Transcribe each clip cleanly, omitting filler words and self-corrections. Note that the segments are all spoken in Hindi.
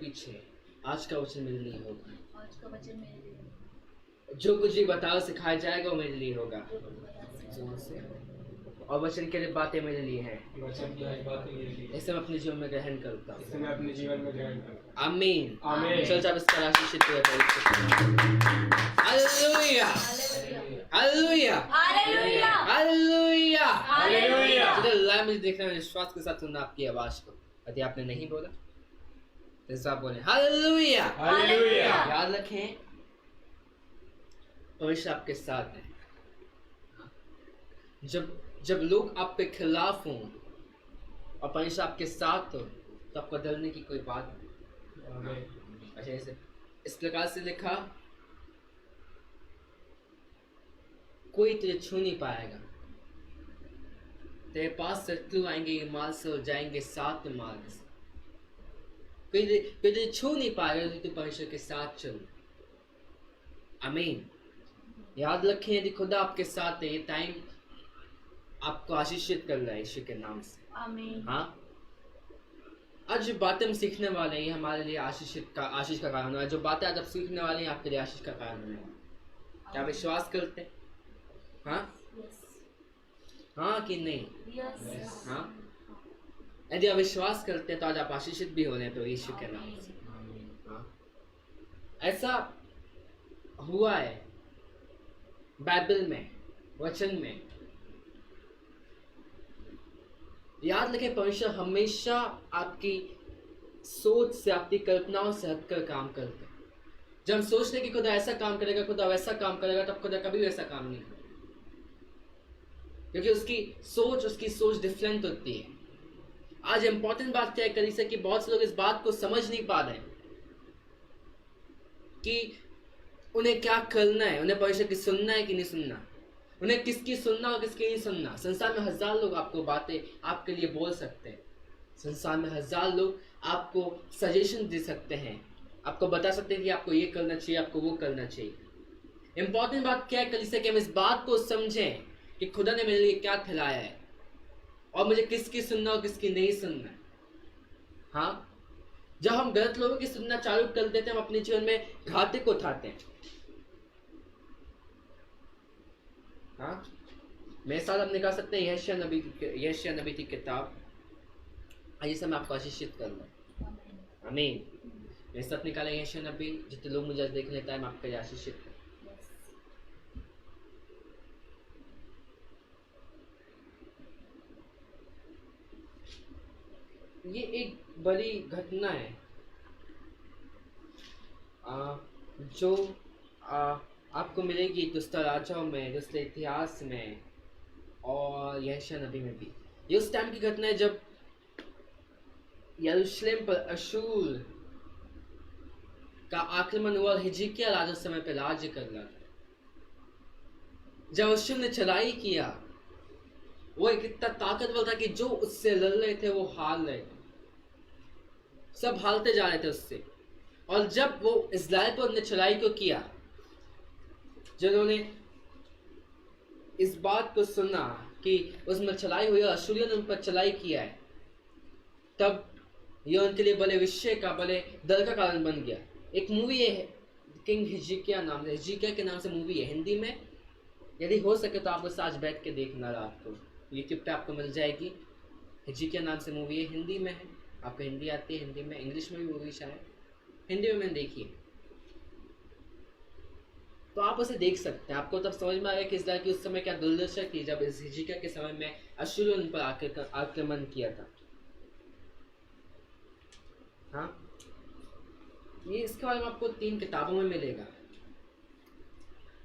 पीछे आज का वचन मेरे लिए होगा। आज का वचन मेरे लिए होगा। जो कुछ भी बताओ सिखाया जाएगा वो मेरे लिए होगा। जो कुछ बताया जोर से। और वचन के लिए बातें मेरे लिए हैं। वचन की आज बातें मेरे लिए। इसे मैं अपने जीवन में ग्रहण करता इसे हूँ। मैं अपने जीवन में ग्रहण करता हूँ। आमीन। आमीन। चल जब इसका आशीषित हुआ hallelujah hallelujah hallelujah hallelujah hallelujah. चलो लाइव में देखना विश्वास के साथ सुनना आपकी आवाज को। यदि आपने नहीं बोला तो सब बोले हालेलुया हालेलुया। याद रखें परमेश्वर आपके साथ है। जब लोग आपके खिलाफ हों और परमेश्वर आपके साथ हो तो आपको डरने की कोई बात नहीं। अच्छा ऐसे इस प्रकार से लिखा कोई तुझे छू नहीं पाएगा। तेरे पास शत्रु आएंगे माल से और जाएंगे साथ में मार्ग से। कोई तुझे छू नहीं पाएगा तो तू परमेश्वर के साथ चल। आमीन। याद रखें यदि खुदा आपके साथ है ये टाइम आपको आशीषित कर रहा है यीशु के नाम से। आमीन। हाँ आज जो बातें हम सीखने वाले हैं ये हमारे लिए आशीष का कारण है। जो बातें आज आप सीखने वाले हैं आपके लिए आशीष का कारण है। क्या विश्वास करते हैं? हाँ हाँ कि नहीं? यस। हाँ यदि आप विश्वास करते हैं तो आज आप आशीषित भी हो रहे हैं तो यीशु के नाम से। हाँ ऐसा हुआ है बाइबल में वचन में। याद रखें परमेश्वर हमेशा आपकी सोच से आपकी कल्पनाओं से हटकर काम करते हैं। जब हम सोचते हैं कि खुदा ऐसा काम करेगा खुदा वैसा काम करेगा तब खुदा कभी वैसा काम नहीं करेगा क्योंकि उसकी सोच डिफरेंट होती है। आज इंपॉर्टेंट बात क्या है कलीसिया की बहुत से लोग इस बात को समझ नहीं पा रहे कि उन्हें क्या करना है। उन्हें परमेश्वर की सुनना है कि नहीं सुनना। उन्हें किसकी सुनना और किसकी नहीं सुनना। संसार में हजार लोग आपको बातें आपके लिए बोल सकते हैं। संसार में हजार लोग आपको सजेशन दे सकते हैं। आपको बता सकते हैं कि आपको ये करना चाहिए आपको वो करना चाहिए। इंपॉर्टेंट बात क्या है कलीसिया कि हम इस बात को समझें कि खुदा ने मेरे लिए क्या खिलाया है और मुझे किसकी सुनना और किसकी नहीं सुनना है। हाँ जब हम गलत लोगों की सुनना चालू कर देते हैं हम अपने जीवन में घाटे को उठाते हैं। हाँ मेरे साथ आप निकाल सकते हैं यशायाह नबी की किताब। आइए से मैं आपको आशीषित करूँगा। आमीन। मेरे साथ निकाले यशायाह नबी। जितने लोग मुझे देख लेता है मैं आपके लिए आशीषित करूँ। ये एक बड़ी घटना है जो आपको मिलेगी दूसरा राजाओं में दूसरे इतिहास में और यशायाह नबी में भी। ये उस टाइम की घटना है जब यरूशलेम पर अशूर का आक्रमण हुआ और हिजकिय्याह राजा समय पर राज्य कर रहा था। जब अशूर ने चढ़ाई किया वो एक इतना ताकतवर था कि जो उससे लड़ रहे थे वो हार रहे थे। सब हारते जा रहे थे उससे। और जब वो इस्राएल पर उन्होंने चढ़ाई को किया जिन्होंने इस बात को सुना कि उसमें चढ़ाई हुई और अशूरियों ने उन पर चढ़ाई किया है तब यह उनके लिए बड़े विषय का बड़े डर का कारण बन गया। एक मूवी है किंग हिजकिय्याह नाम से हिजकिय्याह के नाम से मूवी है हिंदी में। यदि हो सके तो आप बस आज बैठ के देखना रात को यूट्यूब पे आपको मिल जाएगी। हिजकिय्याह नाम से मूवी है हिंदी में है। आपको हिंदी आती है हिंदी में इंग्लिश में भी मूवी शायद हिंदी में मैंने देखी है तो आप उसे देख सकते हैं। आपको तब समझ में आएगा कि इस्राएल की उस समय क्या दुर्दशा थी जब इस हिजकिय्याह के समय में अश्शूर उन पर आक्रमण किया था। हाँ ये इसके बारे में आपको 3 किताबों में मिलेगा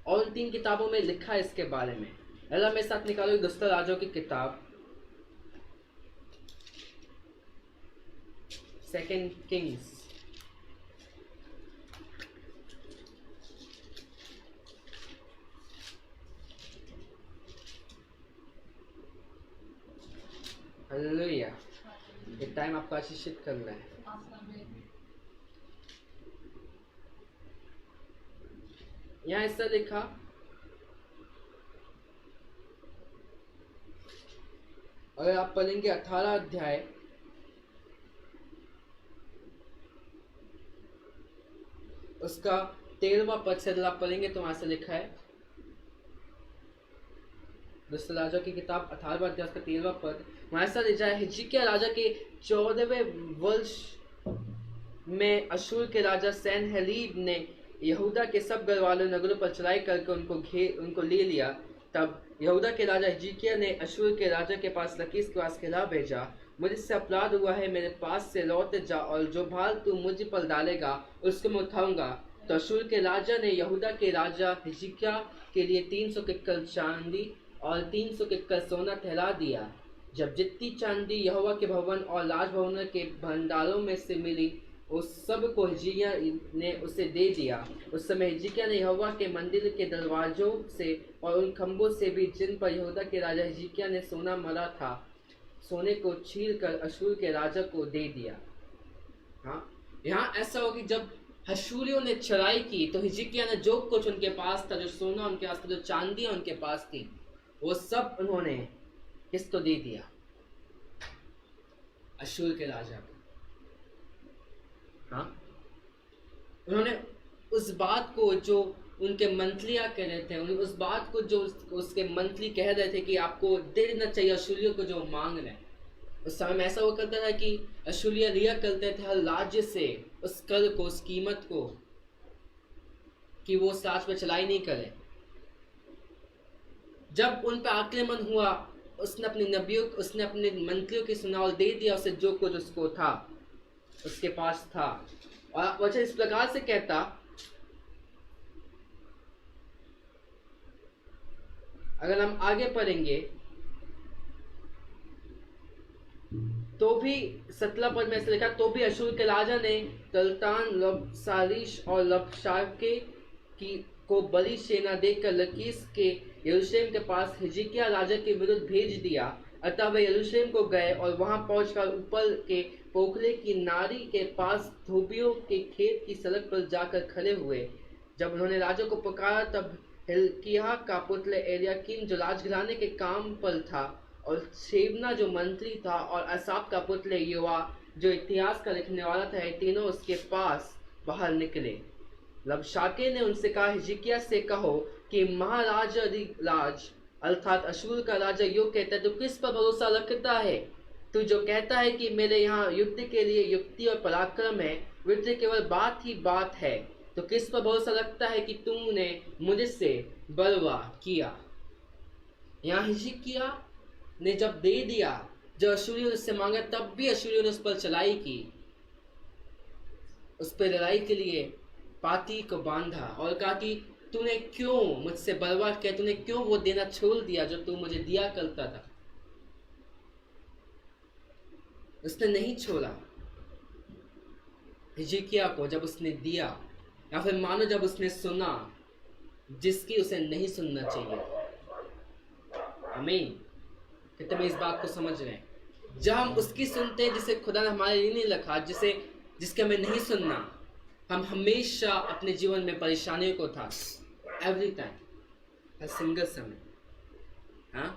और उन 3 किताबों में लिखा है इसके बारे में। अल्लाह मेरे साथ निकालो दूसरा राजाओं की किताब 2 किंग्स हालेलुया। ये टाइम आपको आशीषित करना है। यहाँ ऐसा लिखा अगर आप पढ़ेंगे 18 अध्याय उसका 13वां पद से आप पढ़ेंगे तो वहां से लिखा है, दूसरे राजा की किताब 18वां अध्याय का 13वां पद, वहां ऐसा लिखा है, हिजकिय्याह राजा के 14वें वर्ष में अशूर के राजा सनहेरीब ने यहूदा के सब गढ़वाले नगरों पर चढ़ाई करके उनको ले लिया। तब यहूदा के राजा हिजकिय्याह ने अशूर के राजा के पास लकीश के पास खिला भेजा, मुझसे अपराध हुआ है, मेरे पास से लौट जा और जो भार तू मुझ पर डालेगा उसको मैं उठाऊंगा। तो अशूर के राजा ने यहूदा के राजा हिजकिय्याह के लिए 300 किक्कर चांदी और 300 किक्कर सोना ठहरा दिया। जब जितनी चांदी यहोवा के भवन और राजभवन के भंडारों में से मिली उस सब को हिजकिय्याह ने उसे दे दिया। उस समय हिजकिय्याह ने यहोवा के मंदिर के दरवाजों से और उन खंभों से भी जिन पर यहूदा के राजा हिजकिय्याह ने सोना मरा था, सोने को छील कर अशूर के राजा को दे दिया। हाँ, यहाँ ऐसा हो कि जब अशूरियों ने चढ़ाई की तो हिजकिय्याह ने जो कुछ उनके पास था, जो सोना उनके पास था, जो चांदी उनके पास थी, वो सब उन्होंने किसको दे दिया? अशूर के राजा को। हाँ, उन्होंने उस बात को जो उनके मंत्रियां कह रहे थे, उस बात को जो उसके मंत्री कह रहे थे कि आपको दे देना चाहिए अशूरियों को जो मांग रहे हैं, उस समय में ऐसा वो करता था कि अशूरिया लिया करते थे हर राज्य से उस कर को, उस कीमत को, कि वो उस राज पर चलाई नहीं करे। जब उन पर आक्रमण हुआ, उसने अपने नबियों, उसने अपने मंत्रियों की सुना और दे दिया उसे जो कुछ उसको था, उसके पास था। और वचन इस प्रकार से कहता, अगर हम आगे पढ़ेंगे तो भी 17 पद में ऐसे लिखा, तो भी अशूर के राजा ने तलतान, लबसारिश और लबशाके को बड़ी सेना देकर लकीश के यरूशलेम के पास हिजकिय्याह राजा के विरुद्ध भेज दिया। अतः वे यरूशलेम को गए और वहां पहुंचकर ऊपर के पोखले की नारी के पास धोबियों के खेत की सड़क पर जाकर खड़े हुए। जब उन्होंने राजा को पुकारा तब हिल्किय्याह का पुत्र एलयाकीम जो राजघराने के काम पर था, और शेबना जो मंत्री था, और असाफ का पुत्र योआ जो इतिहास का लिखने वाला था, ये तीनों उसके पास बाहर निकले। रबशाके ने उनसे कहा, हिजकिय्याह से कहो कि महाराज राज अर्थात अशूर का राजा यो कहता है, तू किस पर भरोसा रखता है? तू जो कहता है कि मेरे यहाँ युद्ध के लिए युक्ति और पराक्रम है, युद्ध केवल बात ही बात है, तो किस पर भरोसा रखता है कि तूने मुझसे बलवा किया? यहाँ हिजकिय्याह ने जब दे दिया, जब अशूरियों ने उससे मांगा, तब भी अशूरियों ने उस पर चढ़ाई की, उस पर लड़ाई के लिए पाती को बांधा और कहा कि तूने क्यों मुझसे बलवा किया, तूने क्यों वो देना छोड़ दिया जो तू मुझे दिया करता था? उसने नहीं छोड़ा हिजकिय्याह को जब उसने दिया, या फिर मानो जब उसने सुना जिसकी उसे नहीं सुनना चाहिए। आमीन। कितने में इस बात को समझ रहे हैं? जब हम उसकी सुनते हैं जिसे खुदा ने हमारे लिए नहीं रखा, जिसके हमें नहीं सुनना, हम हमेशा अपने जीवन में परेशानियों को था, एवरी टाइम, हर सिंगल समय। हाँ,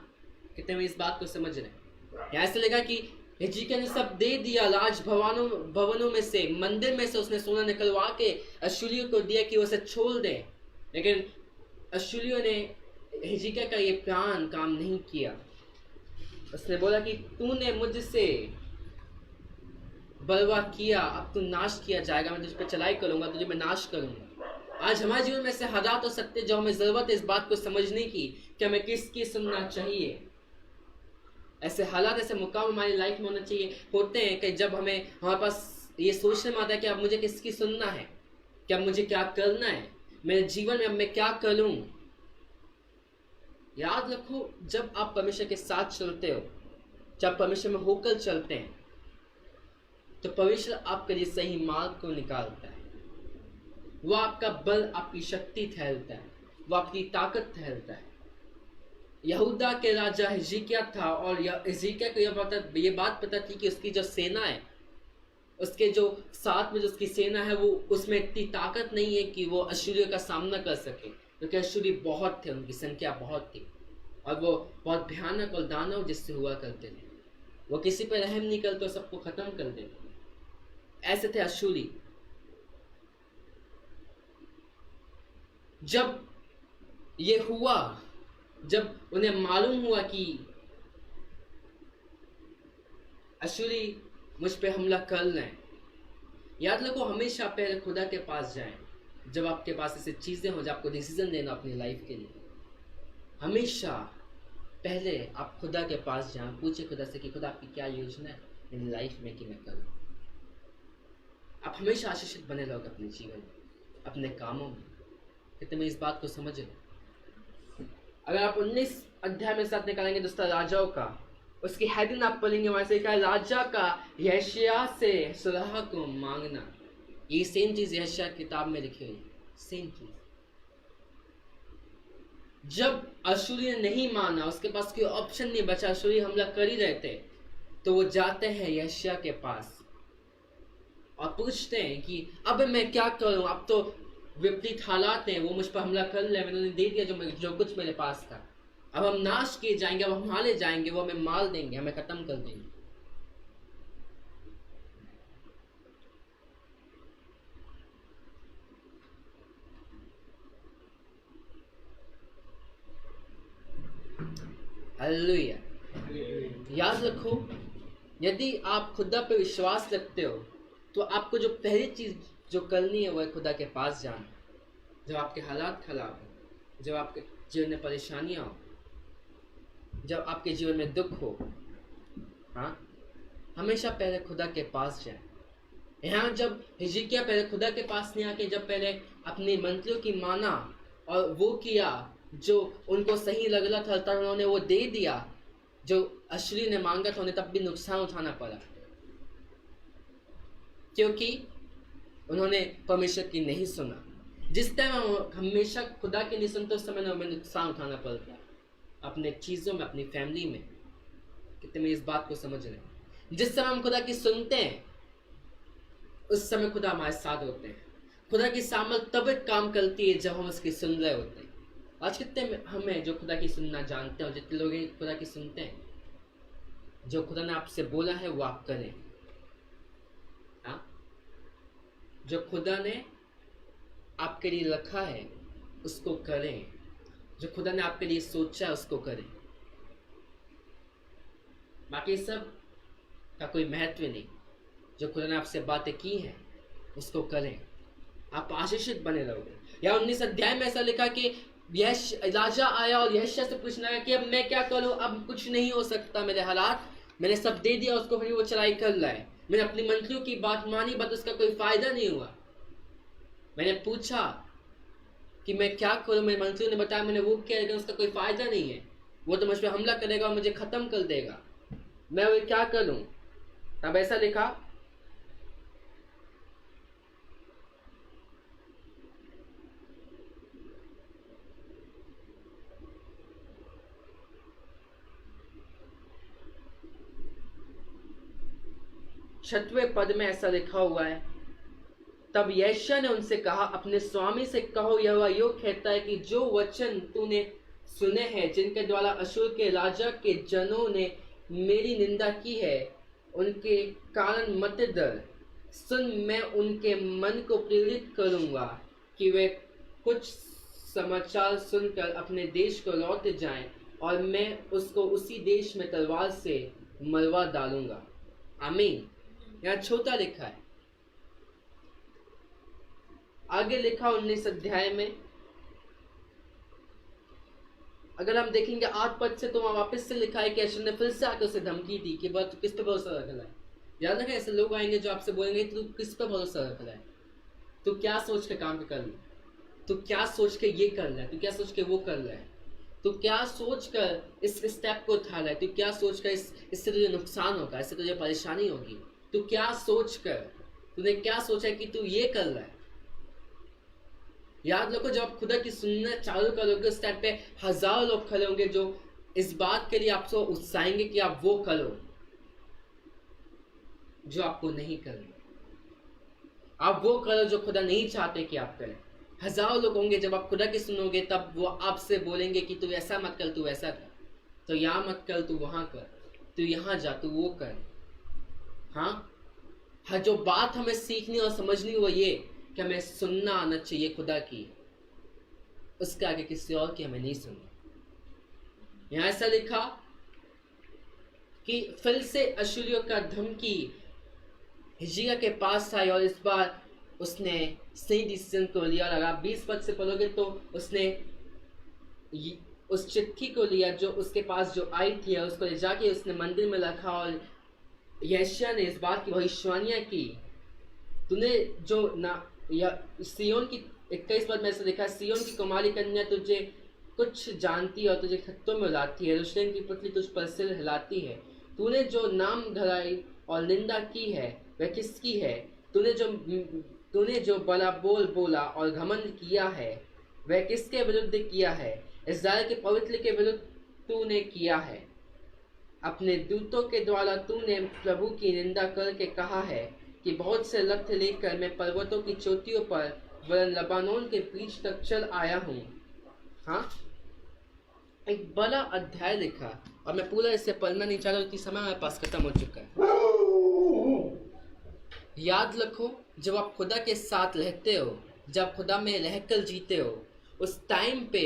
कितने में इस बात को समझ रहे हैं? यहाँ ऐसे लगा कि हिजकिय्याह ने सब दे दिया, राज भवनों में से, मंदिर में से उसने सोना निकलवा के अशूरियों को दिया कि वो उसे छोड़ दे, लेकिन अशूरियों ने हिजकिय्याह का ये प्लान काम नहीं किया। उसने बोला कि तूने मुझसे बलवा किया, अब तू नाश किया जाएगा, मैं तुझ पर चढ़ाई करूंगा, तुझे मैं नाश करूंगा। आज हमारे जीवन में से हालात हो सकते हैं जो हमें जरूरत है इस बात को समझने की कि हमें किसकी सुनना चाहिए। ऐसे हालात, ऐसे मुकाम हमारी लाइफ में होना चाहिए, होते हैं कि जब हमारे पास ये सोचने में आता है कि अब मुझे किसकी सुनना है, कि अब मुझे क्या करना है, मेरे जीवन में अब मैं क्या करूं। याद रखो, जब आप परमेश्वर के साथ चलते हो, जब परमेश्वर में होकर चलते हैं, तो परमेश्वर आपके लिए सही मार्ग को निकालता है। वो आपका बल, आपकी शक्ति ठहरता है, वो आपकी ताकत ठहरता है। यहूदा के राजा हिजकिय्याह था, और हिजकिय्याह को ये बात पता थी कि उसकी जो सेना है, उसके जो साथ में जो उसकी सेना है, वो उसमें इतनी ताकत नहीं है कि वो अशूरियों का सामना कर सके, क्योंकि अशूरी बहुत थे, उनकी संख्या बहुत थी, और वो बहुत भयानक और दानव जिससे हुआ करते थे। वो किसी पर रहम नहीं करते, सबको खत्म कर देते। ऐसे थे अशूरी। जब ये हुआ, जब उन्हें मालूम हुआ कि अशूरी मुझ पे हमला कर लें, याद रखो हमेशा पहले खुदा के पास जाएं। जब आपके पास ऐसी चीजें हो, जब आपको डिसीजन लेना अपनी लाइफ के लिए, हमेशा पहले आप खुदा के पास जाएं, पूछे खुदा से कि खुदा आपकी क्या योजना है मेरी लाइफ में कि मैं करूं। आप हमेशा आशीषित बने रहोगे अपने जीवन में, अपने कामों में। कितने में इस बात को समझ रहे? अगर आप 19 अध्याय में साथ निकालेंगे दूसरा राजाओं का, उसकी हेडिंग आप पढ़ेंगे, वहां से लिखा है राजा का यशायाह से सलाह को मांगना। ये सेम चीज यशायाह किताब में लिखी हुई, सेम चीज। जब अशूरी ने नहीं माना, उसके पास कोई ऑप्शन नहीं बचा, अशूरी हमला कर ही रहे थे, तो वो जाते हैं यशायाह के पास और पूछते हैं कि अब मैं क्या करूं, अब तो विपरीत हालात हैं, वो मुझ पर हमला कर ले, मैंने दे दिया जो कुछ मेरे पास था, अब हम नाश किए जाएंगे, अब हम मारे जाएंगे, वो हमें मार देंगे, हमें खत्म कर देंगे। हालेलुया। याद रखो, यदि आप खुदा पे विश्वास रखते हो तो आपको जो पहली चीज जो करनी है वो है खुदा के पास जाना। जब आपके हालात खराब हो, जब आपके जीवन में परेशानियां हो, जब आपके जीवन में दुख हो, हाँ, हमेशा पहले खुदा के पास जाए। यहाँ जब हिजकिय्याह पहले खुदा के पास नहीं आके, जब पहले अपनी मंत्रियों की माना और वो किया जो उनको सही लग रहा था, तब उन्होंने वो दे दिया जो अशूरी ने मांगा था, उन्हें तब भी नुकसान उठाना पड़ा, क्योंकि उन्होंने परमेश्वर की नहीं सुना। जिस टाइम हम हमेशा खुदा की नहीं सुनते, उस समय हमें नुकसान उठाना पड़ता है अपने चीजों में, अपनी फैमिली में। कितने में इस बात को समझ रहे हैं? जिस समय हम खुदा की सुनते हैं, उस समय खुदा हमारे साथ होते हैं। खुदा की सामर्थ तब काम करती है जब हम उसकी सुन रहे होते हैं। आज कितने हमें जो खुदा की सुनना जानते हैं, और जितने लोग खुदा की सुनते हैं, जो खुदा ने आपसे बोला है वो आप करें। हाँ, जो खुदा ने आपके लिए रखा है उसको करें, जो खुदा ने आपके लिए सोचा है उसको करें। बाकी सब का कोई महत्व नहीं। जो खुदा ने आपसे बातें की हैं उसको करें, आप आशीषित बने रहोगे। या 19 अध्याय में ऐसा लिखा कि राजा आया और यशायाह से पूछने लगा कि अब मैं क्या करूं, अब कुछ नहीं हो सकता, मेरे हालात, मैंने सब दे दिया उसको, फिर वो चढ़ाई कर रहा है। मैंने अपनी मंत्रियों की बात मानी, बट उसका कोई फायदा नहीं हुआ। मैंने पूछा कि मैं क्या करूं, मेरे मंत्रियों ने बताया, मैंने वो किया, लेकिन उसका कोई फायदा नहीं है, वो तो मुझ पर हमला करेगा और मुझे खत्म कर देगा, मैं वो क्या करूं। तब ऐसा लिखा, छठवें पद में ऐसा लिखा हुआ है, तब यशायाह ने उनसे कहा, अपने स्वामी से कहो, यहोवा यूं कहता है कि जो वचन तूने सुने हैं, जिनके द्वारा अशूर के राजा के जनों ने मेरी निंदा की है, उनके कारण मत डर। सुन, मैं उनके मन को प्रेरित करूंगा कि वे कुछ समाचार सुनकर अपने देश को लौट जाएं, और मैं उसको उसी देश में तलवार से मरवा डालूंगा। आमीन। यहाँ छोटा लिखा है, आगे लिखा 19 अध्याय में अगर हम देखेंगे 8 पद से, तो वहां वापस से लिखा है कि अशूर ने फिर से आकर उसे धमकी दी कि तू किस पे भरोसा रख रहा है। याद रखें, ऐसे लोग आएंगे जो आपसे बोलेंगे तू किस पे भरोसा रख रहा है, तू क्या सोच के काम कर रहा है, तू क्या सोच के ये कर रहा है, तू क्या सोच के वो कर रहा है, तू क्या सोच कर इस स्टेप को उठा रहा है, तू क्या सोच कर इससे तुझे नुकसान होगा, इससे तुझे परेशानी होगी, तू क्या सोच कर, तूने क्या सोचा कि तू ये कर रहा है। याद रखो, जब आप खुदा की सुनना चालू करोगे, उस टाइम पे हजारों लोग खड़े होंगे जो इस बात के लिए आपसे उत्साहेंगे कि आप वो करो जो आपको नहीं करना, आप वो करो जो खुदा नहीं चाहते कि आप करें। हजारों लोग होंगे, जब आप खुदा की सुनोगे तब वो आपसे बोलेंगे कि तू ऐसा मत कर, तू ऐसा कर, तो यहाँ मत कर, तू वहां कर, तू यहाँ जा, तू वो कर। हाँ, जो बात हमें सीखनी और समझनी वो ये कि हमें सुनना आना चाहिए खुदा की। उसके आगे किसी और की हमें नहीं सुननी। यहाँ ऐसा लिखा कि फिर से अशूरियों का धमकी हिजकिय्याह के पास आई और इस बार उसने सही डिसीजन को लिया। और अगर आप 20 पद से पढ़ोगे तो उसने उस चिट्ठी को लिया जो उसके पास जो आई थी, उसको ले जाके उसने मंदिर में रखा और यशायाह ने इस बात की भविष्यवाणियां की। तूने जो ना या सियोन की 21 पद में से लिखा, सियोन की कुमारी कन्या तुझे कुछ जानती है और तुझे खत्तों में उड़ाती है, यरूशलेम की पुतली तुझ पर सिर हिलाती है। तूने जो नाम धराई और निंदा की है वह किसकी है? तूने जो बड़ा बोल बोला और घमंड किया है वह किसके विरुद्ध किया है? इस्राएल के पवित्र के विरुद्ध तूने किया है। अपने दूतों के द्वारा तूने प्रभु की निंदा करके कहा है कि बहुत से रथ लेकर मैं पर्वतों की चोटियों पर वरन लबानोन के बीच तक चल आया हूँ। हाँ, एक बड़ा अध्याय लिखा और मैं पूरा इसे पढ़ना नहीं चाह रहा क्योंकि समय हमारे पास खत्म हो चुका है। याद रखो, जब आप खुदा के साथ रहते हो, जब खुदा में रहकर जीते हो, उस टाइम पे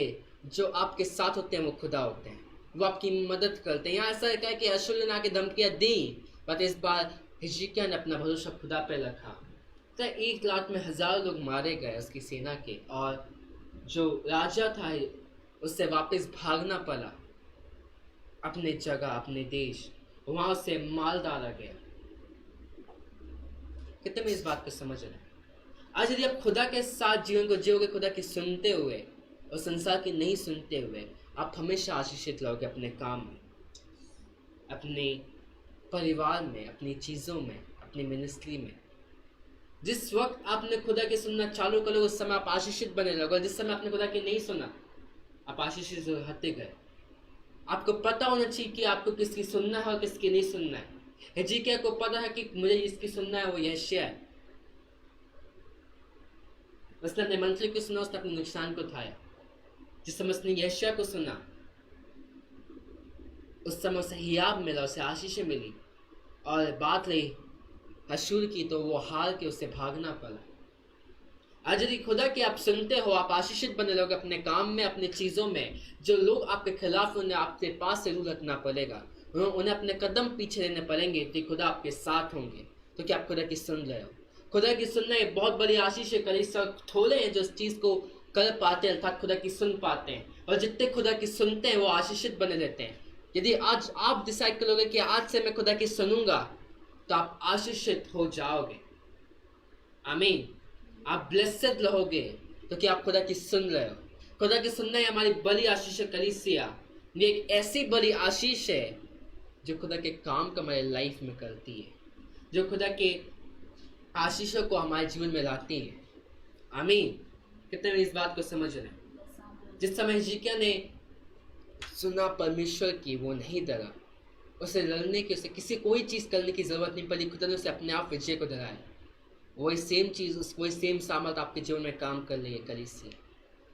जो आपके साथ होते हैं वो खुदा होते हैं, वो आपकी मदद करते हैं। यहाँ ऐसा है कि अशूर ने आके धमकियाँ दी, बट इस बार हिजकिय्याह ने अपना भरोसा खुदा पे रखा। तो एक रात में 1000 लोग मारे गए उसकी सेना के, और जो राजा था उससे वापस भागना पड़ा अपने जगह, अपने देश, वहां उसे मार डाला गया। कितने में इस बात को समझ रहे हैं? आज यदि आप खुदा के साथ जीवन को जियोगे, खुदा की सुनते हुए और संसार की नहीं सुनते हुए, आप हमेशा आशीषित रहोगे अपने काम में, अपने परिवार में, अपनी चीज़ों में, अपनी मिनिस्ट्री में। जिस वक्त आपने खुदा की सुनना चालू करोगे उस समय आप आशीषित बने रहोगे। जिस समय आपने खुदा की नहीं सुना आप आशीषित हटते गए। आपको पता होना चाहिए कि आपको किसकी सुनना है और किसकी नहीं सुनना है। हिजकिय्याह को पता है कि मुझे जिसकी सुनना है वो यशायाह है। उसने अपने मंत्री को सुना, उसने अपने नुकसान को उठाया। जिस समय उसने यशायाह को सुना उस समय उसे हियाब मिला, उसे आशीषें मिली। और बात रही अशूर की तो वो हार के उसे भागना पड़ा। आज यदि खुदा की आप सुनते हो, आप आशीषित बने रहोगे अपने काम में, अपनी चीज़ों में। जो लोग आपके खिलाफ, उन्हें आपके पास से दूर रखना पड़ेगा, उन्हें अपने कदम पीछे लेने पड़ेंगे, तो खुदा आपके साथ होंगे। तो क्या आप खुदा की सुन रहे हो? खुदा की सुनना एक बहुत बड़ी आशीष है। कलीसिया थोड़े हैं जो इस चीज़ को कर पाते हैं, अर्थात खुदा की सुन पाते हैं। और जितने खुदा की सुनते हैं वो आशीषित बने रहते हैं। यदि आज आप डिसाइड करोगे कि आज से मैं खुदा की सुनूंगा, तो आप आशीषित हो जाओगे। आमीन। आप ब्लेसेड रहोगे, तो क्या आप खुदा की सुन रहे हो? खुदा की सुनना है हमारी बड़ी आशीष है। कलीसिया ये एक ऐसी बड़ी आशीष है जो खुदा के काम को हमारे लाइफ में करती है, जो खुदा के आशीषों को हमारे जीवन में लाती है। आमीन। कितने इस बात को समझ रहे हैं? जिस समय हिजकिय्याह ने सुना परमेश्वर की, वो नहीं डरा। उसे लड़ने की, उसे किसी कोई चीज़ करने की जरूरत नहीं पड़ी। खुदा ने उसे अपने आप विजय को दिलाया। वही सेम चीज़, वही सेम सामर्थ आपके जीवन में काम कर रही है। कलीसिया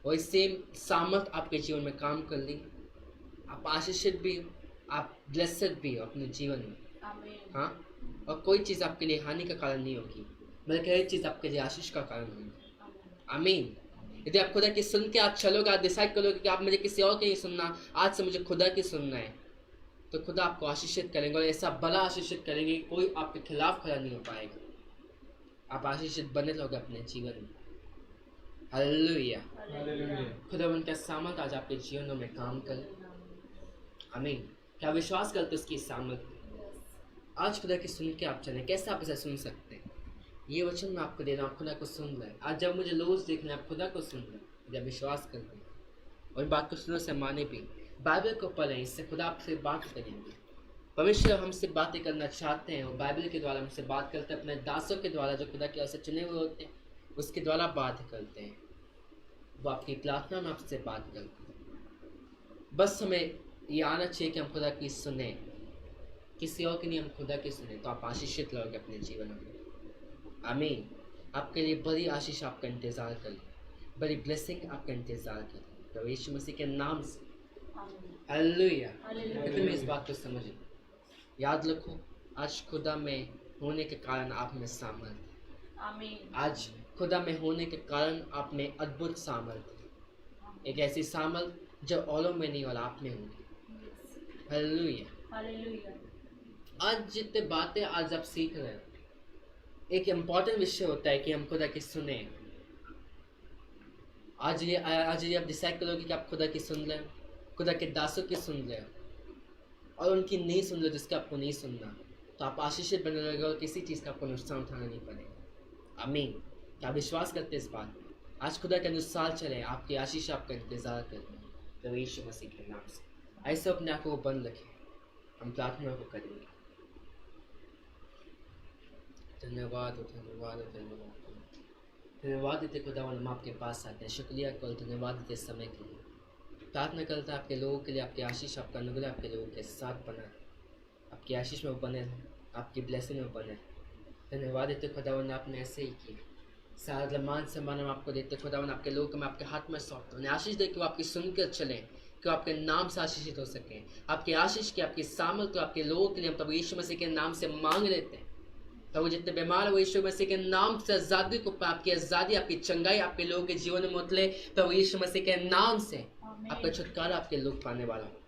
वही सेम सामर्थ आपके जीवन में काम कर रही है। आप आशीषित भी हो, आप ब्लेसेड भी हो अपने जीवन में। हाँ, और कोई चीज़ आपके लिए हानि का कारण नहीं होगी, बल्कि हर चीज़ आपके लिए आशीष का कारण होगी। आमीन। यदि आप खुदा की सुन के आज चलोगे, आप डिसाइड करोगे कि आप मुझे किसी और की नहीं सुनना, आज से मुझे खुदा की सुनना है, तो खुदा आपको आशीषित करेंगे और ऐसा बड़ा आशीषित करेंगे कि कोई आपके खिलाफ खड़ा नहीं हो पाएगा। आप आशीषित बने रहोगे अपने जीवन में। हालेलुया। खुदा उनका सामर्थ आज आपके जीवनों में काम करे। आमीन। क्या विश्वास करते उसकी सामर्थ? आज खुदा की सुन के आप चलें। कैसे आप इसे सुन सकते हैं? ये वचन मैं आपको दे रहा हूँ, खुदा को सुन रहे। आज जब मुझे रोज देखना है, आप खुदा को सुन रहे, जब विश्वास करते हैं और बात को सुनो से माने भी, बाइबल को पढ़ें, इससे खुदा आपसे बात करेंगे। परमेश्वर हमसे बातें करना चाहते हैं और बाइबल के द्वारा हमसे बात करते हैं। अपने दासों के द्वारा जो खुदा की ओर से चुने हुए होते हैं उसके द्वारा बात करते हैं। वो आपकी प्रार्थना में आपसे बात करते हैं। बस हमें ये आना चाहिए कि हम खुदा की सुने, किसी और की नहीं, हम खुदा की सुने, तो आप आशीषित रहोगे अपने जीवन में। आमीन। आपके लिए बड़ी आशीष आपका इंतज़ार करें, बड़ी ब्लेसिंग आपका इंतज़ार करें, तो यीशु मसीह के नाम से। हालेलुया। कितने में इस बात को समझें? याद रखो, आज खुदा में होने के कारण आप में सामर्थ है। आज खुदा में होने के कारण आप में अद्भुत सामर्थ है। एक ऐसी सामल जो औरों में नहीं और आप में होगी। हालेलुया। हालेलुया। आज जितने बातें आज आप सीख रहे हो, एक इम्पॉर्टेंट विषय होता है कि हम खुदा की सुने। आज ये आप डिसाइड करोगे कि आप खुदा की सुन रहे हो, खुदा के दासों की सुन रहे हो और उनकी नहीं सुन रहे हो जिसका आपको नहीं सुनना, तो आप आशीषित बने रहेगा और किसी चीज़ का आपको नुकसान उठाना नहीं पड़ेगा। आमीन। क्या आप विश्वास करते हैं इस बात में? आज खुदा के अनुसार चले, आपकी आशीष आपका इंतजार करते हैं तो यीशु मसीह के नाम से। ऐसे अपने आंखों को बंद रखें, हम प्रार्थना को करेंगे। धन्यवाद हो, धन्यवाद हो, धन्यवाद हो। धन्यवाद देते खुदावन, हम आपके पास आते हैं। शुक्रिया करो, धन्यवाद देते इस समय के लिए। प्रार्थना करता है आपके लोगों के लिए, आपकी आशीष आपका अनुग्रह आपके लोगों के साथ बना है, आपकी आशीष में वो बने रहे, आपकी ब्लेसिंग में बने। धन्यवाद देते खुदावन, आपने ऐसे ही किया। सारा मान सम्मान हम आपको देते खुदावन, आपके लोगों को मैं आपके हाथ में सौंपता हूँ। आशीष दे कि वो आपकी सुनकर चलें, कि वो आपके नाम से आशीषित हो सकें। आपकी आशीष की, आपकी सामल को आपके लोगों के लिए हम प्रभु यीशु मसीह के नाम से मांग लेते हैं। प्रभु जितने बीमार है वो यीशु मसीह के नाम से आज़ादी को, आपकी आज़ादी, आपकी चंगाई आपके लोगों के जीवन में उतले। प्रभु यीशु मसीह के नाम से आपका छुटकारा आपके लोग पाने वाला हो।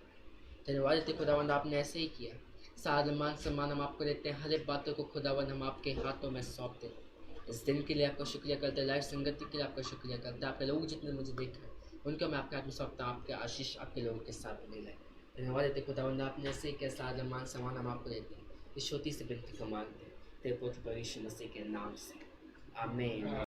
धन्यवाद देते खुदावंद, आपने ऐसे ही किया। सारा मान सम्मान हम आपको देते हैं। हर एक बातों को खुदावंद हम आपके हाथों में सौंप देते हैं। इस दिन के लिए आपका शुक्रिया करते हैं, लाइव संगति के लिए आपका शुक्रिया करते हैं। आपके लोग जितने मुझे देखा है उनको मैं आपके हाथ में सौंपता हूँ। आपके आशीष आपके लोगों के साथ बने रहे। धन्यवाद देते खुदावंद, आपने ऐसे ही किया। सारा मान सम्मान हम आपको देते हैं। इस छोटी सी विनती को मांगते हैं तेरे पुत्र यीशु मसीह के नाम से, आमीन।